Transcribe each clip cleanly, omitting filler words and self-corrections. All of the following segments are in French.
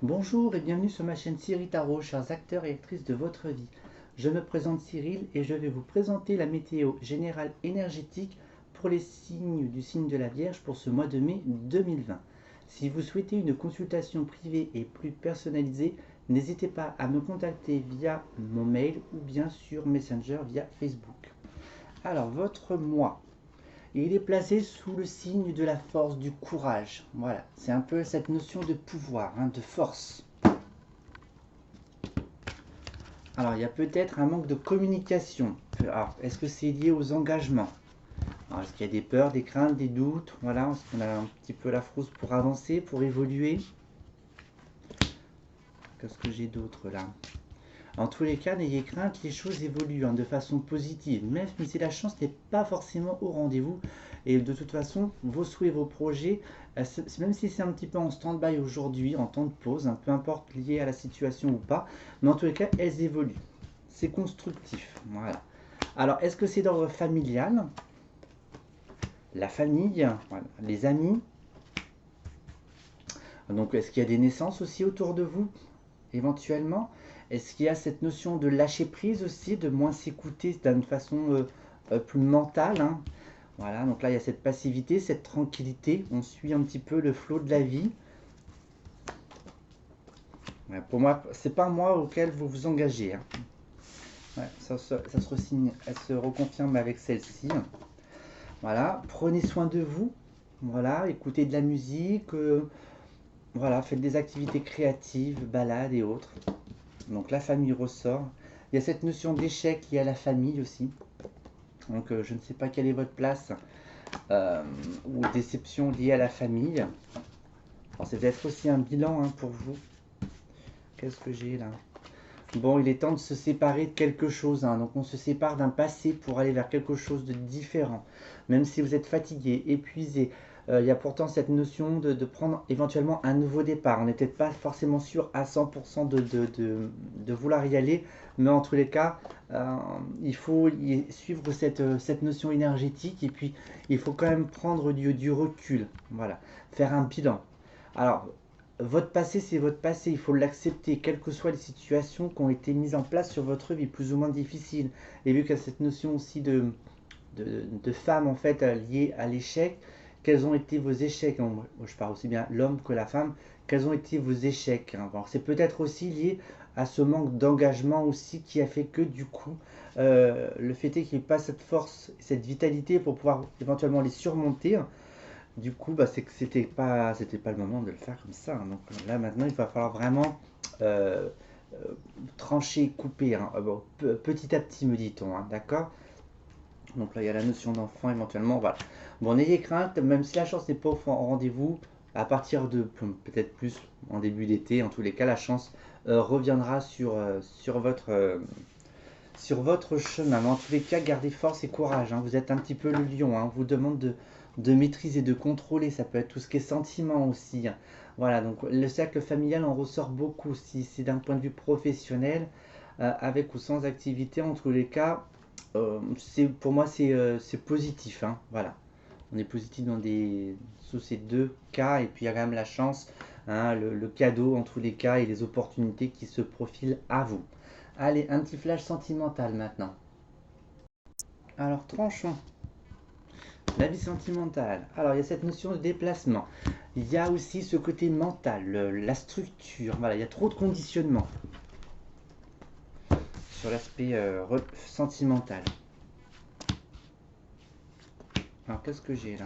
Bonjour et bienvenue sur ma chaîne Cyril Tarot, chers acteurs et actrices de votre vie. Je me présente Cyril et je vais vous présenter la météo générale énergétique pour les signes du signe de la Vierge pour ce mois de mai 2020. Si vous souhaitez une consultation privée et plus personnalisée, n'hésitez pas à me contacter via mon mail ou bien sur Messenger via Facebook. Alors, votre mois, il est placé sous le signe de la force, du courage. Voilà, c'est un peu cette notion de pouvoir, de force. Alors, il y a peut-être un manque de communication. Alors, est-ce que c'est lié aux engagements? Alors, est-ce qu'il y a des peurs, des craintes, des doutes? Voilà, est-ce qu'on a un petit peu la frousse pour avancer, pour évoluer? Qu'est-ce que j'ai d'autre là? En tous les cas, n'ayez crainte, les choses évoluent de façon positive, même si la chance n'est pas forcément au rendez-vous. Et de toute façon, vos souhaits, vos projets, même si c'est un petit peu en stand-by aujourd'hui, en temps de pause, peu importe lié à la situation ou pas, mais en tous les cas, elles évoluent. C'est constructif. Voilà. Alors, est-ce que c'est d'ordre familial? La famille, voilà, les amis. Donc, est-ce qu'il y a des naissances aussi autour de vous, éventuellement? Est-ce qu'il y a cette notion de lâcher prise aussi, de moins s'écouter d'une façon plus mentale, Voilà, donc là, il y a cette passivité, cette tranquillité. On suit un petit peu le flot de la vie. Ouais, pour moi, c'est pas un mois auquel vous vous engagez. Ouais, ça se resigne, elle se reconfirme avec celle-ci. Voilà, prenez soin de vous. Voilà, écoutez de la musique. Voilà, faites des activités créatives, balades et autres. Donc la famille ressort. Il y a cette notion d'échec liée à la famille aussi. Donc je ne sais pas quelle est votre place euh, ou déception liée à la famille. Alors c'est peut-être aussi un bilan pour vous. Qu'est-ce que j'ai là? Bon, il est temps de se séparer de quelque chose. Donc on se sépare d'un passé pour aller vers quelque chose de différent. Même si vous êtes fatigué, épuisé, il y a pourtant cette notion de prendre éventuellement un nouveau départ. On n'est peut-être pas forcément sûr à 100% de vouloir y aller, mais en tous les cas, il faut suivre cette notion énergétique et puis il faut quand même prendre du recul. Voilà, faire un bilan. Alors, votre passé, c'est votre passé, il faut l'accepter, quelles que soient les situations qui ont été mises en place sur votre vie, plus ou moins difficiles. Et vu qu'il y a cette notion aussi de femme, en fait, liée à l'échec, quels ont été vos échecs? Moi, je parle aussi bien l'homme que la femme, quels ont été vos échecs? Bon, c'est peut-être aussi lié à ce manque d'engagement aussi qui a fait que du coup, le fait est qu'il n'y ait pas cette force, cette vitalité pour pouvoir éventuellement les surmonter. Du coup, c'est que c'était pas le moment de le faire comme ça. Donc là, maintenant, il va falloir vraiment euh, euh, trancher, couper. Bon, petit à petit, me dit-on. D'accord? Donc là, il y a la notion d'enfant éventuellement. Voilà. Bon, n'ayez crainte, même si la chance n'est pas au rendez-vous, à partir de peut-être plus en début d'été, en tous les cas, la chance reviendra sur votre chemin. Mais en tous les cas, gardez force et courage. Vous êtes un petit peu le lion. On vous demande de maîtriser, de contrôler. Ça peut être tout ce qui est sentiment aussi. Voilà, donc le cercle familial en ressort beaucoup. Si c'est d'un point de vue professionnel, avec ou sans activité, en tous les cas, pour moi, c'est positif. Voilà, on est positif sous ces deux cas. Et puis il y a quand même la chance, le cadeau en tous les cas et les opportunités qui se profilent à vous. Allez, un petit flash sentimental maintenant. Alors, tranchons. La vie sentimentale. Alors, il y a cette notion de déplacement. Il y a aussi ce côté mental, la structure. Voilà, il y a trop de conditionnement sur l'aspect sentimental. Alors, qu'est-ce que j'ai là?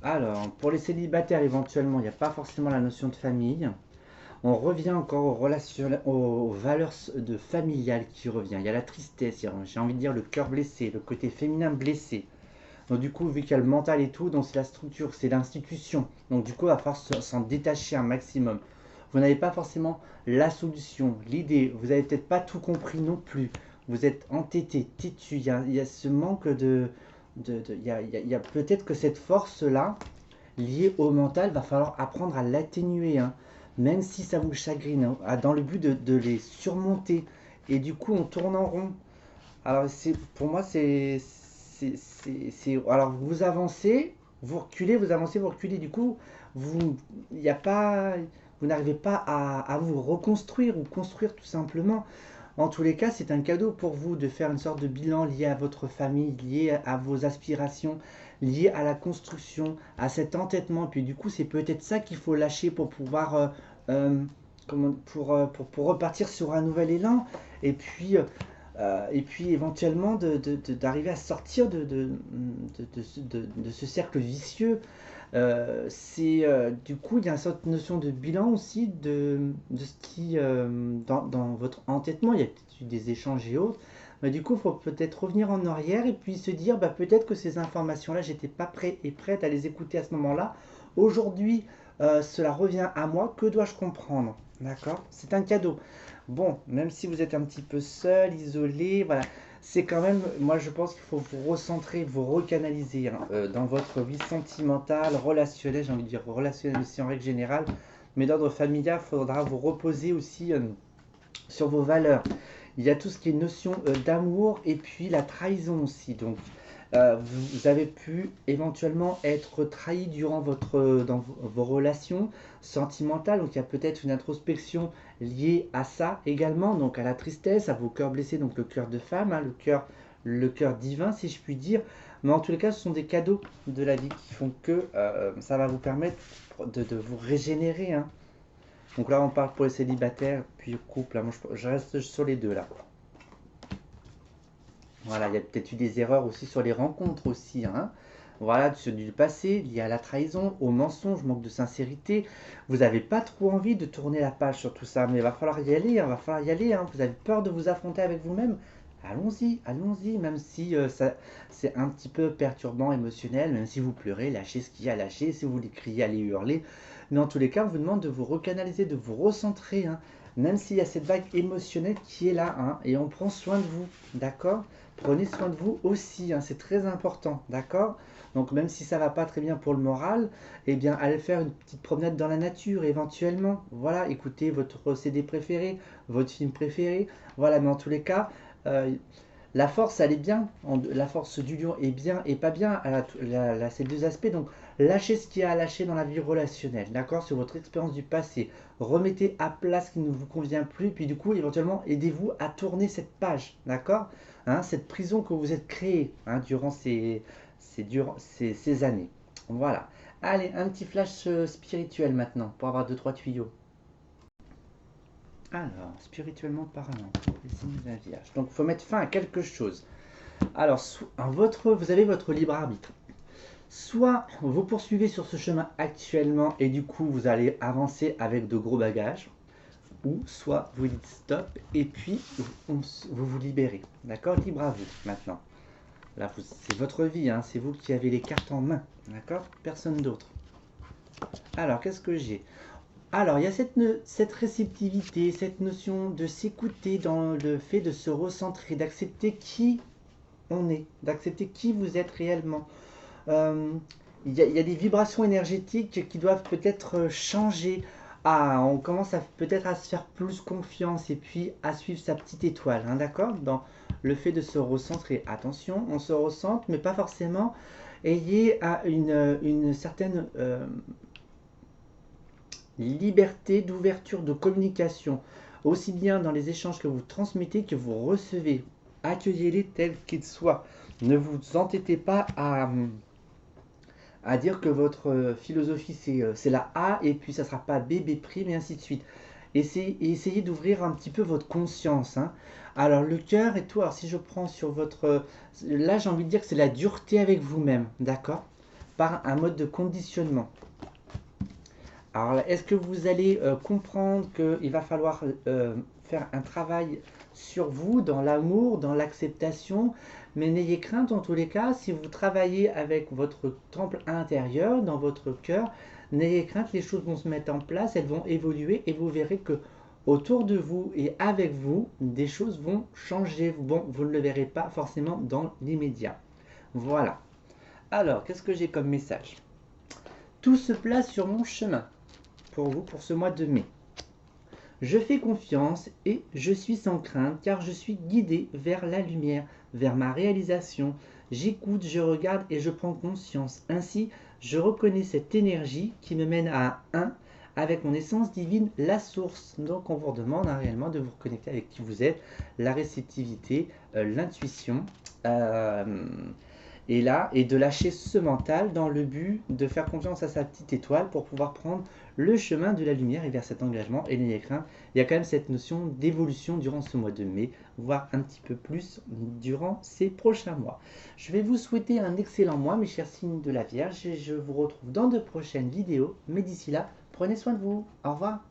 Alors, pour les célibataires, éventuellement, il n'y a pas forcément la notion de famille. On revient encore aux valeurs de familiales qui revient. Il y a la tristesse, j'ai envie de dire le cœur blessé, le côté féminin blessé. Donc du coup, vu qu'il y a le mental et tout, donc c'est la structure, c'est l'institution. Donc du coup, il va falloir s'en détacher un maximum. Vous n'avez pas forcément la solution, l'idée. Vous n'avez peut-être pas tout compris non plus. Vous êtes entêté, têtu. Il y a ce manque il y a peut-être que cette force-là, liée au mental, va falloir apprendre à l'atténuer. Même si ça vous chagrine, dans le but de les surmonter. Et du coup, on tourne en rond. Alors, pour moi, alors, vous avancez, vous reculez, vous avancez, vous reculez. Du coup, il n'y a pas, vous n'arrivez pas à vous reconstruire ou construire tout simplement. En tous les cas, c'est un cadeau pour vous de faire une sorte de bilan lié à votre famille, lié à vos aspirations, lié à la construction, à cet entêtement. Puis du coup, c'est peut-être ça qu'il faut lâcher pour pouvoir, euh, pour repartir sur un nouvel élan. Et puis éventuellement d'arriver à sortir de ce cercle vicieux. Du coup, il y a une sorte de notion de bilan aussi de ce qui, dans votre entêtement, il y a peut-être eu des échanges et autres. Mais du coup, il faut peut-être revenir en arrière et puis se dire, bah, peut-être que ces informations-là, j'étais pas prêt et prête à les écouter à ce moment-là. Aujourd'hui, cela revient à moi. Que dois-je comprendre? D'accord? C'est un cadeau. Bon, même si vous êtes un petit peu seul, isolé, voilà, c'est quand même, moi je pense qu'il faut vous recentrer, vous recanaliser hein, dans votre vie sentimentale, relationnelle, j'ai envie de dire relationnelle aussi en règle générale, mais d'ordre familial, il faudra vous reposer aussi sur vos valeurs. Il y a tout ce qui est notion d'amour et puis la trahison aussi. Donc, vous avez pu éventuellement être trahi durant dans vos relations sentimentales. Donc, il y a peut-être une introspection liée à ça également. Donc, à la tristesse, à vos cœurs blessés, donc le cœur de femme, hein, le cœur divin, si je puis dire. Mais en tous les cas, ce sont des cadeaux de la vie qui font que ça va vous permettre de vous régénérer. Hein. Donc là, on parle pour les célibataires, puis couple. Hein. Moi, je reste sur les deux là. Voilà, il y a peut-être eu des erreurs aussi sur les rencontres aussi. Hein. Voilà, du passé, lié à la trahison, au mensonge, manque de sincérité. Vous n'avez pas trop envie de tourner la page sur tout ça, mais il va falloir y aller. Hein, va falloir y aller. Hein. Vous avez peur de vous affronter avec vous-même. Allons-y, allons-y, même si c'est un petit peu perturbant, émotionnel, même si vous pleurez, lâchez ce qu'il y a à lâcher, si vous voulez crier, allez hurler. Mais en tous les cas, on vous demande de vous recanaliser, de vous recentrer, hein, même s'il y a cette vague émotionnelle qui est là, hein, et on prend soin de vous, d'accord? Prenez soin de vous aussi, hein, c'est très important, d'accord? Donc même si ça va pas très bien pour le moral, eh bien allez faire une petite promenade dans la nature éventuellement. Voilà, écoutez votre CD préféré, votre film préféré. Voilà, mais en tous les cas, euh, la force, elle est bien. La force du lion est bien et pas bien. Ces deux aspects. Donc, lâchez ce qu'il y a à lâcher dans la vie relationnelle. D'accord? Sur votre expérience du passé. Remettez à plat ce qui ne vous convient plus. Puis, du coup, éventuellement, aidez-vous à tourner cette page. D'accord? Hein, cette prison que vous êtes créée hein, durant ces années. Voilà. Allez, un petit flash spirituel maintenant pour avoir deux trois tuyaux. Alors, spirituellement parlant, pour les signes d'un vierge. Donc, il faut mettre fin à quelque chose. Alors, vous avez votre libre arbitre. Soit vous poursuivez sur ce chemin actuellement et du coup, vous allez avancer avec de gros bagages. Ou soit vous dites stop et puis vous vous libérez. D'accord? Libre à vous maintenant. Là, c'est votre vie, hein, c'est vous qui avez les cartes en main. D'accord? Personne d'autre. Alors, qu'est-ce que j'ai? Alors, il y a cette réceptivité, cette notion de s'écouter dans le fait de se recentrer, d'accepter qui on est, d'accepter qui vous êtes réellement. Euh, il y a des vibrations énergétiques qui doivent peut-être changer. Ah, on commence peut-être à se faire plus confiance et puis à suivre sa petite étoile, hein, d'accord? Dans le fait de se recentrer. Attention, on se recentre, mais pas forcément. Ayez une certaine liberté d'ouverture de communication, aussi bien dans les échanges que vous transmettez que vous recevez. Accueillez-les tels qu'ils soient. Ne vous entêtez pas à dire que votre philosophie c'est la A et puis ça sera pas B, B', et ainsi de suite. Essayez d'ouvrir un petit peu votre conscience. Hein. Alors le cœur et tout, alors si je prends sur votre... Là j'ai envie de dire que c'est la dureté avec vous-même, d'accord? Par un mode de conditionnement. Alors, est-ce que vous allez comprendre qu'il va falloir faire un travail sur vous, dans l'amour, dans l'acceptation, mais n'ayez crainte en tous les cas, si vous travaillez avec votre temple intérieur, dans votre cœur, n'ayez crainte, les choses vont se mettre en place, elles vont évoluer et vous verrez que autour de vous et avec vous, des choses vont changer. Bon, vous ne le verrez pas forcément dans l'immédiat. Voilà. Alors, qu'est-ce que j'ai comme message? Tout se place sur mon chemin pour vous pour ce mois de mai. Je fais confiance et je suis sans crainte car je suis guidé vers la lumière, vers ma réalisation. J'écoute, je regarde et je prends conscience. Ainsi, je reconnais cette énergie qui me mène à avec mon essence divine, la source. Donc on vous redemande réellement de vous reconnecter avec qui vous êtes, la réceptivité, l'intuition. Et là, et de lâcher ce mental dans le but de faire confiance à sa petite étoile pour pouvoir prendre le chemin de la lumière et vers cet engagement. Et n'ayez crainte, il y a quand même cette notion d'évolution durant ce mois de mai, voire un petit peu plus durant ces prochains mois. Je vais vous souhaiter un excellent mois, mes chers signes de la Vierge, et je vous retrouve dans de prochaines vidéos. Mais d'ici là, prenez soin de vous. Au revoir.